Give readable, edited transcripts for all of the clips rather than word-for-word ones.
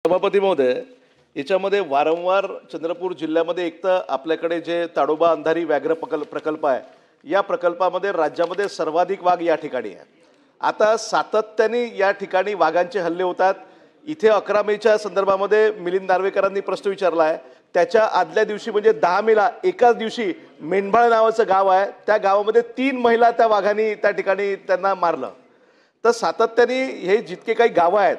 सभापती महोदय, याच्यामध्ये वारंवार चंद्रपूर जिल्ह्यामध्ये एक तर आपल्याकडे जे ताडोबा अंधारी व्याघ्र प्रकल्प आहे, या प्रकल्पामध्ये राज्यामध्ये सर्वाधिक वाघ या ठिकाणी आहे। आता सातत्याने या ठिकाणी वाघांचे हल्ले होतात। इथे 11 मेच्या संदर्भामध्ये मिलिंद नार्वेकरांनी प्रश्न विचारला आहे। त्याच्या आदल्या दिवशी म्हणजे 10 मेला एकाच दिवशी मेंढबाळ नावाचं गाव आहे, त्या गावामध्ये 3 महिला त्या वाघांनी त्या ठिकाणी त्यांना मारलं। तर सातत्याने हे जितके काही गावं आहेत,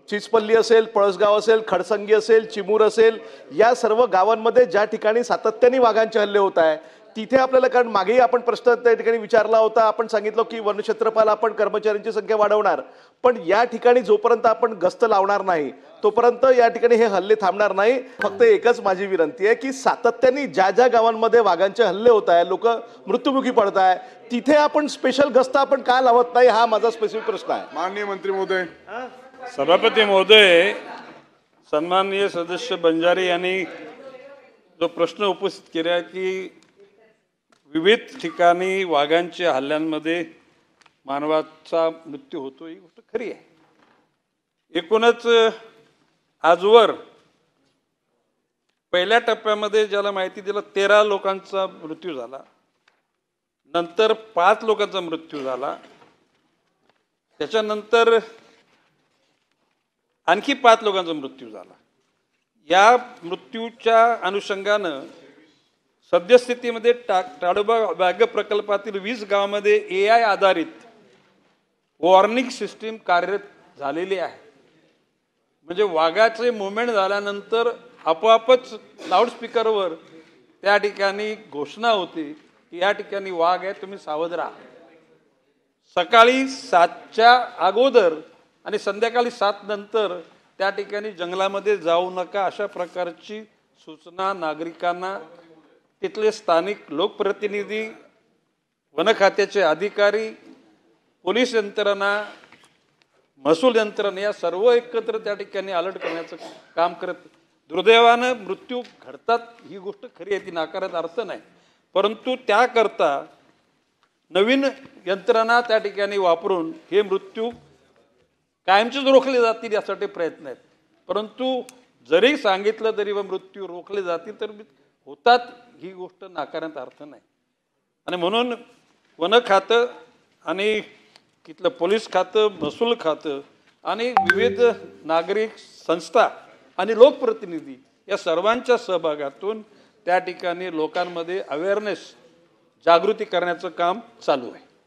चिचपल्ली असेल, पळसगाव असेल, खडसंगी असेल, चिमूर असेल, या सर्व गावांमध्ये ज्या ठिकाणी सातत्याने वाघांचे हल्ले होत आहे, तिथे आपल्याला कारण मागेही आपण प्रश्न त्या ठिकाणी विचारला होता, आपण सांगितलं की वनक्षेत्रपाल आपण कर्मचाऱ्यांची संख्या वाढवणार, पण या ठिकाणी जोपर्यंत आपण गस्त लावणार नाही तोपर्यंत या ठिकाणी हे हल्ले थांबणार नाही। फक्त एकच माझी विनंती आहे की सातत्याने ज्या ज्या गावांमध्ये वाघांचे हल्ले होत आहे, लोक मृत्युमुखी पडत आहे, तिथे आपण स्पेशल गस्त आपण का लावत नाही, हा माझा स्पेसिफिक प्रश्न आहे। माननीय मंत्री महोदय। सभापती महोदय, सन्माननीय सदस्य बंजारे यांनी जो प्रश्न उपस्थित केला की विविध ठिकाणी वाघांच्या हल्ल्यांमध्ये मानवाचा मृत्यू होतो, ही गोष्ट खरी आहे। एकूणच आजवर पहिल्या टप्प्यामध्ये ज्याला माहिती दिलं 13 लोकांचा मृत्यू झाला, नंतर 5 लोकांचा मृत्यू झाला, त्याच्यानंतर आणखी 5 लोकांचा मृत्यू झाला। या मृत्यूच्या अनुषंगानं सद्यस्थितीमध्ये ताडोबा व्याघ्र प्रकल्पातील 20 गावांमध्ये AI आधारित वॉर्निंग सिस्टीम कार्यरत झालेली आहे। म्हणजे वाघाचे मुवमेंट झाल्यानंतर आपोआपच लाऊडस्पीकरवर त्या ठिकाणी घोषणा होती की या ठिकाणी वाघ आहे, तुम्ही सावध राहा। सकाळी 7च्या अगोदर आणि संध्याकाळी 7 नंतर त्या ठिकाणी जंगलामध्ये जाऊ नका, अशा प्रकारची सूचना नागरिकांना तिथले स्थानिक लोकप्रतिनिधी, वन खात्याचे अधिकारी, पोलीस यंत्रणा, महसूल यंत्रणा या सर्व एकत्र त्या ठिकाणी अलर्ट करण्याचं काम करत। दुर्दैवानं मृत्यू घडतात, ही गोष्ट खरी आहे, ती नाकारत अर्थ नाही, परंतु त्याकरता नवीन यंत्रणा त्या ठिकाणी वापरून हे मृत्यू कायमचेच रोखले जातील यासाठी प्रयत्न आहेत। परंतु जरी सांगितलं तरी व मृत्यू रोखले जातील तर होतात, ही गोष्ट नाकारण्यात अर्थ नाही। आणि म्हणून वन खातं आणि तिथलं पोलीस खातं, महसूल खातं आणि विविध नागरिक संस्था आणि लोकप्रतिनिधी या सर्वांच्या सहभागातून त्या ठिकाणी लोकांमध्ये अवेअरनेस, जागृती करण्याचं काम चालू आहे।